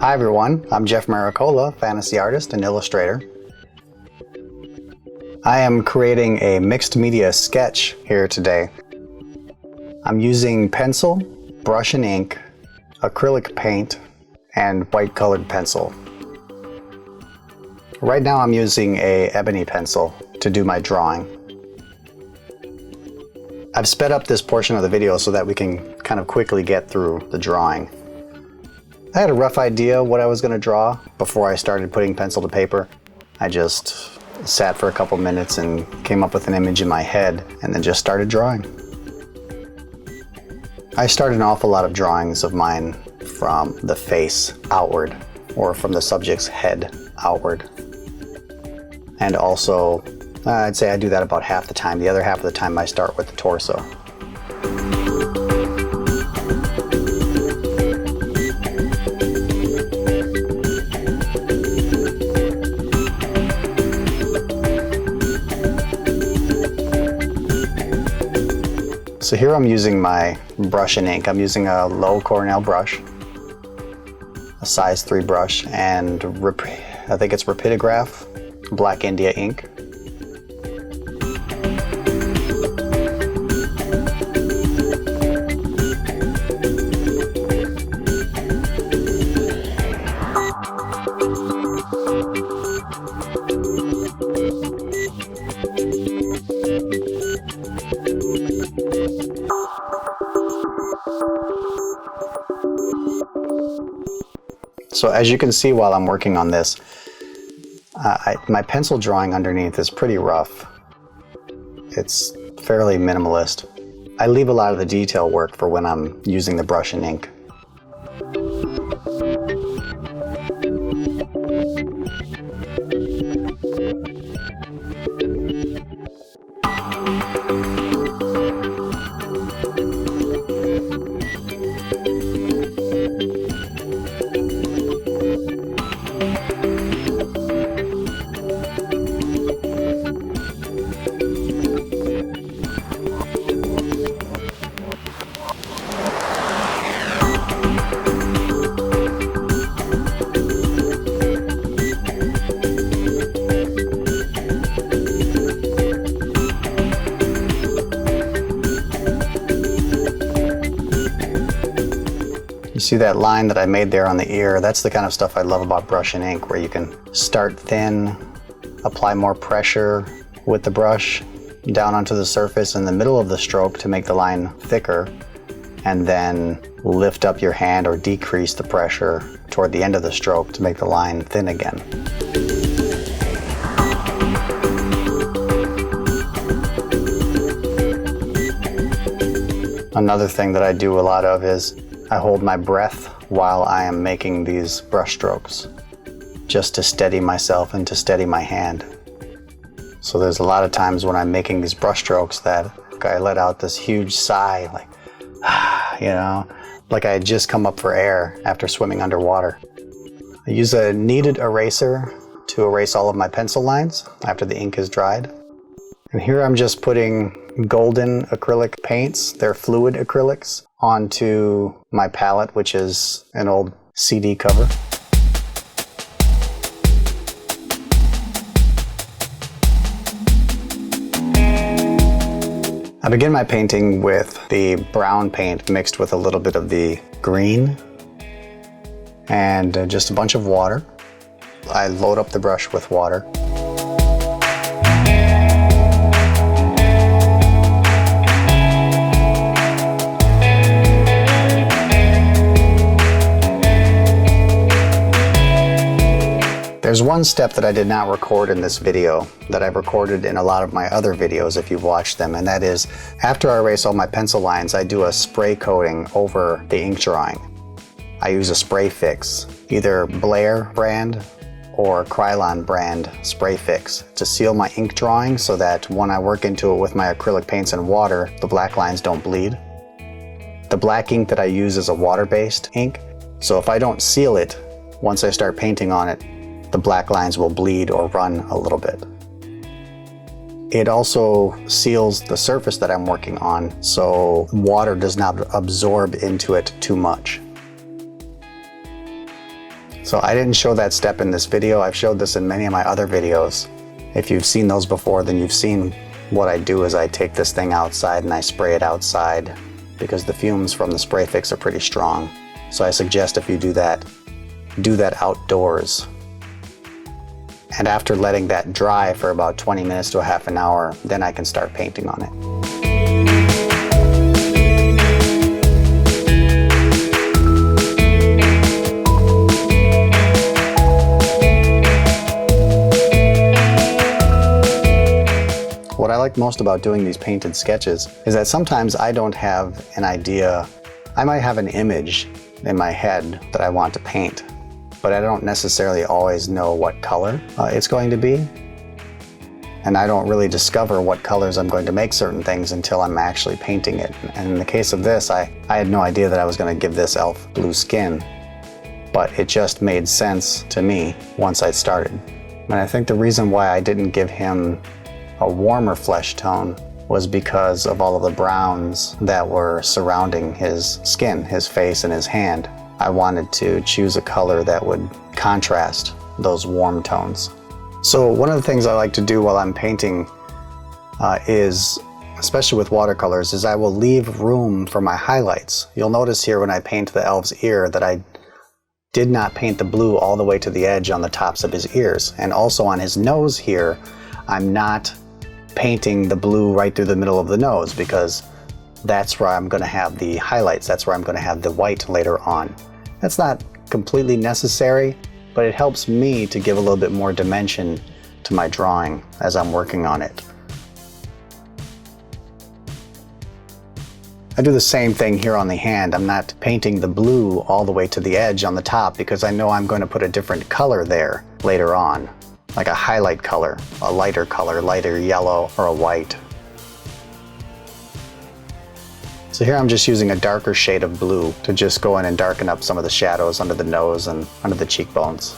Hi everyone, I'm Jeff Miracola, fantasy artist and illustrator. I am creating a mixed media sketch here today. I'm using pencil, brush and ink, acrylic paint, and white colored pencil. Right now I'm using a Ebony pencil to do my drawing. I've sped up this portion of the video so that we can kind of quickly get through the drawing. I had a rough idea what I was going to draw before I started putting pencil to paper. I just sat for a couple minutes and came up with an image in my head and then just started drawing. I started an awful lot of drawings of mine from the face outward or from the subject's head outward. And also, I'd say I do that about half the time. The other half of the time I start with the torso. So here I'm using my brush and ink. I'm using a low Cornell brush, a size 3 brush, and I think it's Rapidograph Black India ink. So as you can see while I'm working on this, my pencil drawing underneath is pretty rough. It's fairly minimalist. I leave a lot of the detail work for when I'm using the brush and ink. You see that line that I made there on the ear? That's the kind of stuff I love about brush and ink, where you can start thin, apply more pressure with the brush down onto the surface in the middle of the stroke to make the line thicker, and then lift up your hand or decrease the pressure toward the end of the stroke to make the line thin again. Another thing that I do a lot of is I hold my breath while I am making these brush strokes, just to steady myself and to steady my hand. So there's a lot of times when I'm making these brush strokes that I let out this huge sigh, like, you know, like I had just come up for air after swimming underwater. I use a kneaded eraser to erase all of my pencil lines after the ink is dried. And here I'm just putting golden acrylic paints, they're fluid acrylics, onto my palette, which is an old CD cover. I begin my painting with the brown paint mixed with a little bit of the green and just a bunch of water. I load up the brush with water. There's one step that I did not record in this video that I've recorded in a lot of my other videos if you've watched them, and that is after I erase all my pencil lines, I do a spray coating over the ink drawing. I use a spray fix, either Blair brand or Krylon brand spray fix, to seal my ink drawing so that when I work into it with my acrylic paints and water, the black lines don't bleed. The black ink that I use is a water-based ink, so if I don't seal it, once I start painting on it, the black lines will bleed or run a little bit. It also seals the surface that I'm working on, so water does not absorb into it too much. So I didn't show that step in this video. I've showed this in many of my other videos. If you've seen those before, then you've seen what I do is I take this thing outside and I spray it outside because the fumes from the spray fix are pretty strong. So I suggest if you do that outdoors. And after letting that dry for about 20 minutes to a half an hour, then I can start painting on it. What I like most about doing these painted sketches is that sometimes I don't have an idea. I might have an image in my head that I want to paint, but I don't necessarily always know what color it's going to be. And I don't really discover what colors I'm going to make certain things until I'm actually painting it. And in the case of this, I had no idea that I was going to give this elf blue skin, but it just made sense to me once I started. And I think the reason why I didn't give him a warmer flesh tone was because of all of the browns that were surrounding his skin, his face, and his hand. I wanted to choose a color that would contrast those warm tones. So one of the things I like to do while I'm painting is, especially with watercolors, is I will leave room for my highlights. You'll notice here when I paint the elf's ear that I did not paint the blue all the way to the edge on the tops of his ears. And also on his nose here, I'm not painting the blue right through the middle of the nose because that's where I'm going to have the highlights. That's where I'm going to have the white later on. That's not completely necessary, but it helps me to give a little bit more dimension to my drawing as I'm working on it. I do the same thing here on the hand. I'm not painting the blue all the way to the edge on the top because I know I'm going to put a different color there later on, like a highlight color, a lighter color, lighter yellow, or a white. So here I'm just using a darker shade of blue to just go in and darken up some of the shadows under the nose and under the cheekbones.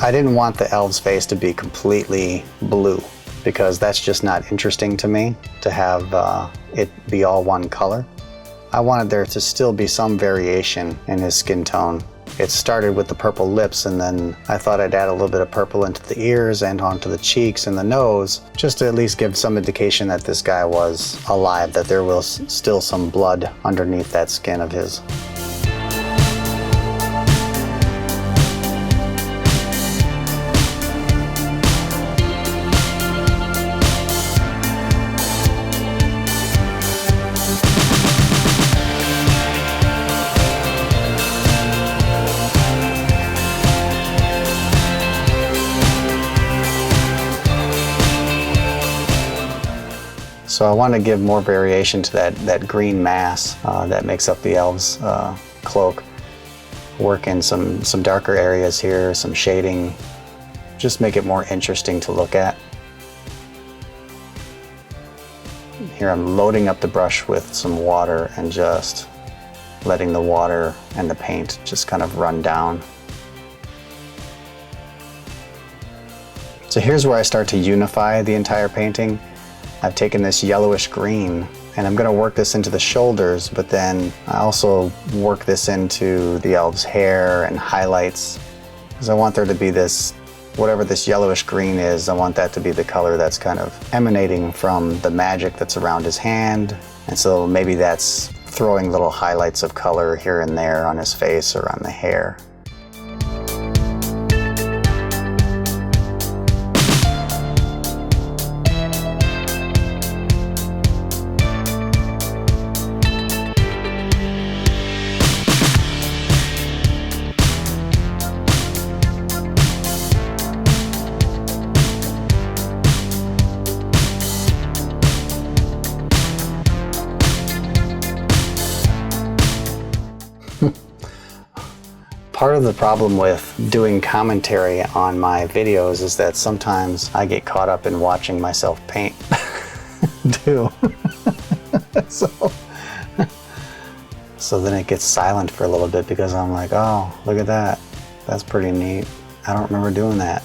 I didn't want the elf's face to be completely blue because that's just not interesting to me to have it be all one color. I wanted there to still be some variation in his skin tone. It started with the purple lips, and then I thought I'd add a little bit of purple into the ears and onto the cheeks and the nose, just to at least give some indication that this guy was alive, that there was still some blood underneath that skin of his. So I want to give more variation to that green mass that makes up the elf's cloak. Work in some darker areas here, some shading, just make it more interesting to look at. Here I'm loading up the brush with some water and just letting the water and the paint just kind of run down. So here's where I start to unify the entire painting. I've taken this yellowish green and I'm going to work this into the shoulders, but then I also work this into the elf's hair and highlights because I want there to be this, whatever this yellowish green is, I want that to be the color that's kind of emanating from the magic that's around his hand. And so maybe that's throwing little highlights of color here and there on his face or on the hair. Part of the problem with doing commentary on my videos is that sometimes I get caught up in watching myself paint too. So then it gets silent for a little bit because I'm like, oh, look at that. That's pretty neat. I don't remember doing that.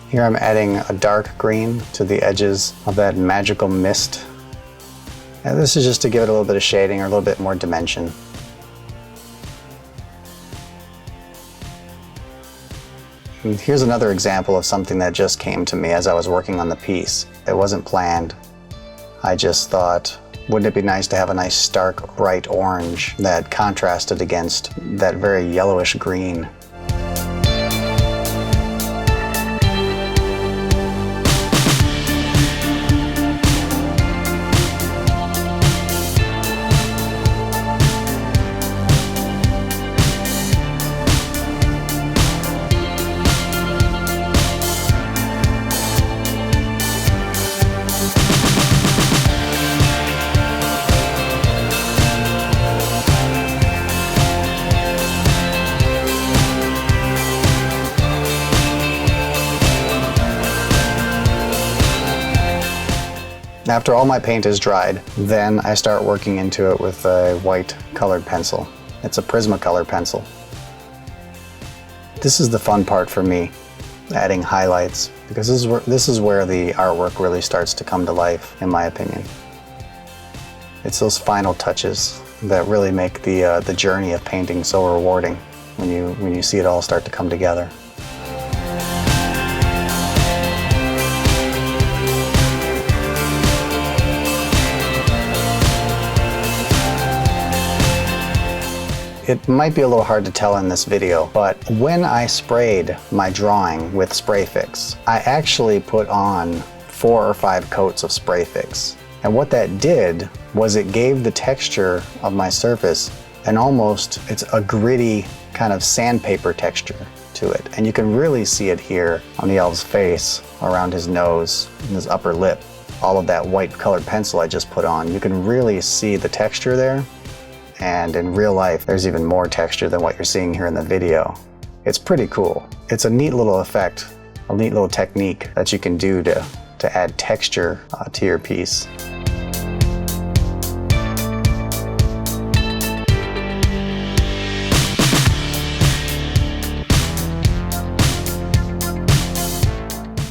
Here I'm adding a dark green to the edges of that magical mist. And this is just to give it a little bit of shading or a little bit more dimension. And here's another example of something that just came to me as I was working on the piece. It wasn't planned. I just thought, wouldn't it be nice to have a nice stark bright orange that contrasted against that very yellowish green. After all my paint is dried, then I start working into it with a white colored pencil. It's a Prismacolor pencil. This is the fun part for me, adding highlights, because this is where the artwork really starts to come to life, in my opinion. It's those final touches that really make the journey of painting so rewarding when you see it all start to come together. It might be a little hard to tell in this video, but when I sprayed my drawing with spray fix, I actually put on 4 or 5 coats of spray fix. And what that did was it gave the texture of my surface it's a gritty kind of sandpaper texture to it. And you can really see it here on the elf's face, around his nose and his upper lip. All of that white colored pencil I just put on, you can really see the texture there. And in real life, there's even more texture than what you're seeing here in the video. It's pretty cool. It's a neat little effect, a neat little technique that you can do to add texture to your piece.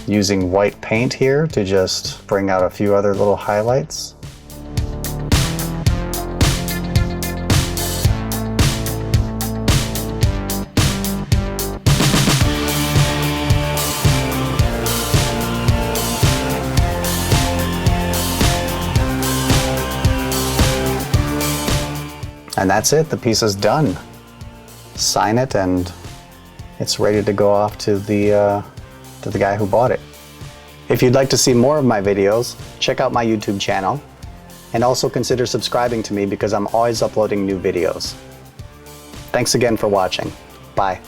Using white paint here to just bring out a few other little highlights. And that's it, the piece is done. Sign it and it's ready to go off to the guy who bought it. If you'd like to see more of my videos, check out my YouTube channel and also consider subscribing to me because I'm always uploading new videos. Thanks again for watching. Bye.